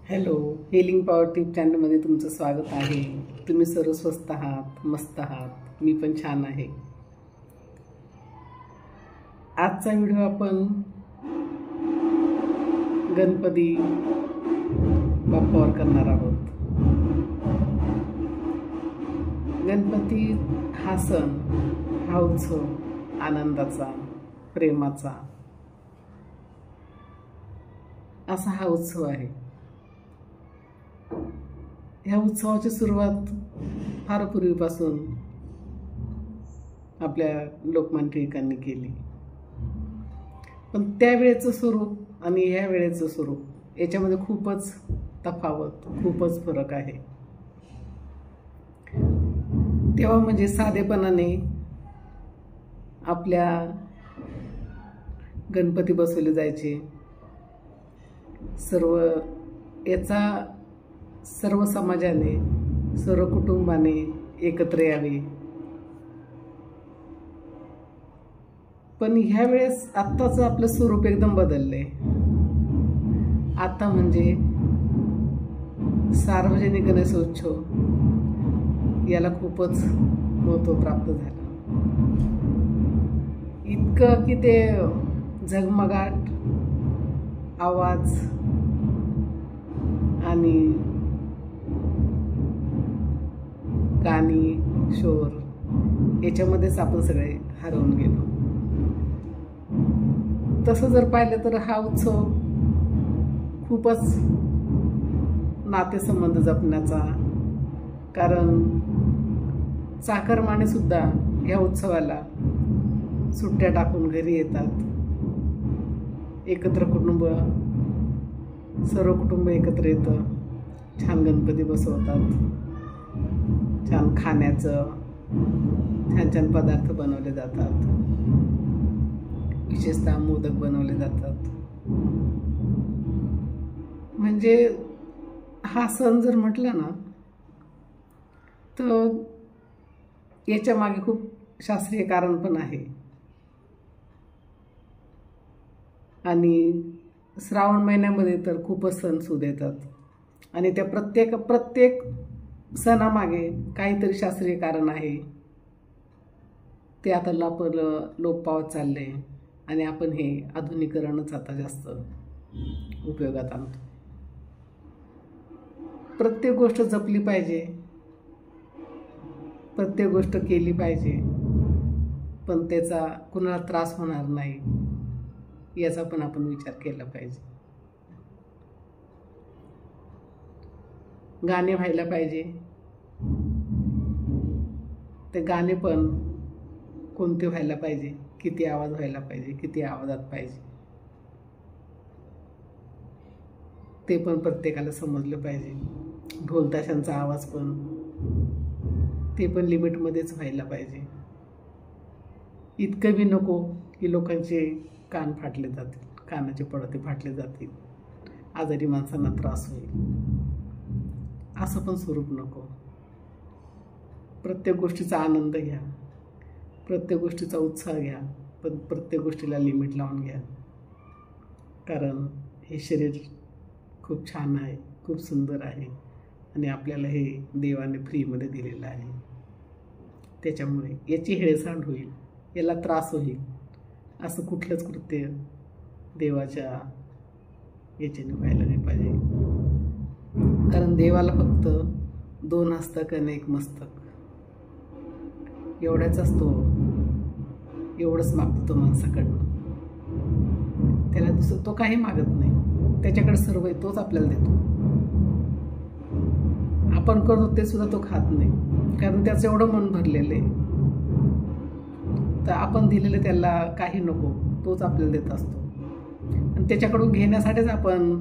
Hello, healing power tip चॅनलमध्ये तुमचं स्वागत आहे। तुम्ही सर्व स्वस्त आहात, मस्त आहात, मी पण छान आहे। आजचा व्हिडिओ आपण गणपती बाप्पावर करणार आहोत। गणपती हा सण, हा उत्सव आनंदाचा, प्रेमाचा असा हा उत्सव आहे। ह्या उत्सवाची सुरुवात फार पूर्वीपासून आपल्या लोकमान्य टिळकांनी केली, पण त्यावेळेचं स्वरूप आणि ह्या वेळेचं स्वरूप याच्यामध्ये खूपच तफावत, खूपच फरक आहे। तेव्हा म्हणजे साधेपणाने आपल्या गणपती बसवले जायचे। सर्व समाजाने, सर्व कुटुंबाने एकत्र यावे। पण ह्या वेळेस आत्ताचं आपलं स्वरूप एकदम बदललंय। आता म्हणजे सार्वजनिक गणेशोत्सव याला खूपच महत्त्व प्राप्त झालं, इतकं की ते झगमगाट आवाज आणि गाणी, शोर याच्यामध्येच आपण सगळे हरवून गेलो। तसं जर पाहिलं तर हा उत्सव खूपच नातेसंबंध जपण्याचा, कारण चाकरमाने सुद्धा या उत्सवाला सुट्ट्या टाकून घरी येतात। एकत्र कुटुंब, सर्व कुटुंब एकत्र येतं, छान गणपती बसवतात, छान खाण्याचं छान छान पदार्थ बनवले जातात, विशेषतः मोदक बनवले जातात। म्हणजे हा सण जर म्हटला ना तर याच्या मागे खूप शास्त्रीय कारण पण आहे। आणि श्रावण महिन्यामध्ये तर खूपच सण सूद येतात आणि त्या प्रत्येक सणामागे काहीतरी शास्त्रीय कारण आहे। ते आता लोप पावत चालले आणि आपण हे आधुनिकीकरणच आता जास्त उपयोगात आणतो। प्रत्येक गोष्ट जपली पाहिजे, प्रत्येक गोष्ट केली पाहिजे, पण त्याचा कुणाला त्रास होणार नाही याचा पण आपण विचार केला पाहिजे। गाणे व्हायला पाहिजे, ते गाणे पण कोणते व्हायला पाहिजे, किती आवाज व्हायला पाहिजे, किती आवाजात पाहिजे, ते पण प्रत्येकाला समजलं पाहिजे। ढोल ताशांचा आवाज पण ते पण लिमिटमध्येच व्हायला पाहिजे। इतकं बी नको की लोकांचे कान फाटले जातील, कानाचे पडदे फाटले जातील, आजारी माणसांना त्रास होईल, असं पण स्वरूप नको। प्रत्येक गोष्टीचा आनंद घ्या, प्रत्येक गोष्टीचा उत्साह घ्या, पण प्रत्येक गोष्टीला लिमिट लावून घ्या, कारण हे शरीर खूप छान आहे, खूप सुंदर आहे आणि आपल्याला हे देवाने फ्रीमध्ये दिलेलं आहे। त्याच्यामुळे याची हेळसांड होईल, याला त्रास होईल असं कुठलंच कृत्य देवाच्या याच्याने व्हायला नाही पाहिजे। कारण देवाला फक्त 2 हस्तक आणि 1 मस्तक एवढाच असतो, एवढंच मागतो तो माणसाकडनं। त्याला दुसरं तो काही मागत नाही, त्याच्याकडे सर्व आहे, तोच आपल्याला देतो। आपण करतो ते सुद्धा तो खात नाही, कारण त्याचं एवढं मन भरलेलं आहे। तर आपण दिलेलं त्याला काही नको, तोच आपल्याला देत असतो आणि त्याच्याकडून घेण्यासाठीच आपण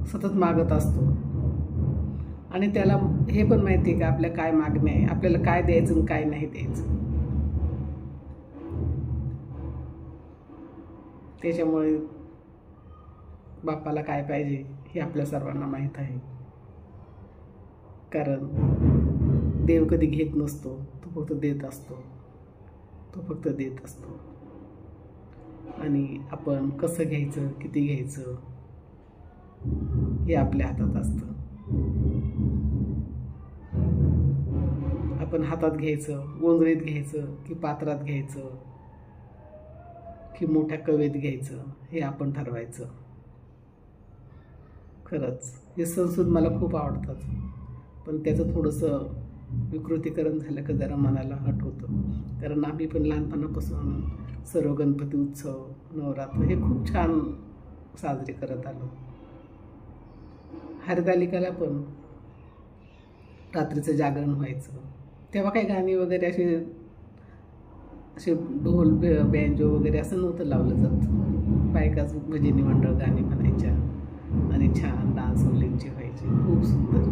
सतत मागत असतो। आणि त्याला हे पण माहिती आहे का आपल्या काय मागणे आहे, आपल्याला काय द्यायचं आणि काय नाही द्यायचं। त्याच्यामुळे बाप्पाला काय पाहिजे हे आपल्या सर्वांना माहीत आहे, कारण देव कधी घेत नसतो, तो फक्त देत असतो, तो फक्त देत असतो। आणि आपण कसं घ्यायचं, किती घ्यायचं हे आपल्या हातात असतं. आपण हातात घ्यायचं, गोंधळीत घ्यायचं की पात्रात घ्यायचं की मोठ्या कवेत घ्यायचं, हे आपण ठरवायचं. खरंच हे सणसूद मला खूप आवडतात, पण त्याचं थोडंसं विकृतीकरण झालं का जरा मनाला हट होतं. कारण आम्ही पण लहानपणापासून सर्व गणपती उत्सव, नवरात्र हे खूप छान साजरे करत आलो. हरतालिकाला पण रात्रीचं जागरण व्हायचं, तेव्हा काही गाणी वगैरे असे ढोल बँजो वगैरे असं नव्हतं लावलं जात. बायकाच भजनी मंडळ गाणी म्हणायच्या आणि छान डान्स मुलींची व्हायची, खूप सुंदर.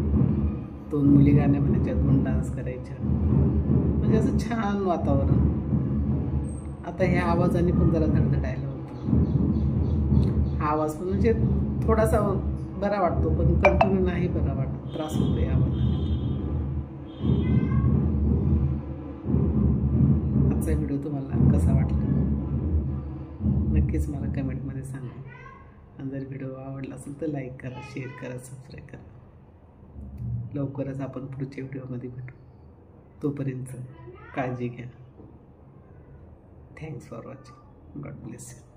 2 मुली गाण्या म्हणायच्या, 2 डान्स करायच्या, म्हणजे असं छान वातावरण. आता ह्या आवाजाने पण जरा धडधडायला होतं. हा आवाज पण म्हणजे थोडासा बरा वाटतो, पण कंटिन्यू नाही बरा वाटत, त्रास होतो या आवाजाने. आजचा व्हिडिओ तुम्हाला कसा वाटला नक्कीच मला कमेंटमध्ये सांगा. आणि जर व्हिडिओ आवडला असेल तर लाईक करा, शेअर करा, सबस्क्राईब करा. लवकरच आपण पुढच्या व्हिडिओमध्ये भेटू. तोपर्यंत काळजी घ्या. Thanks for watching. God bless you.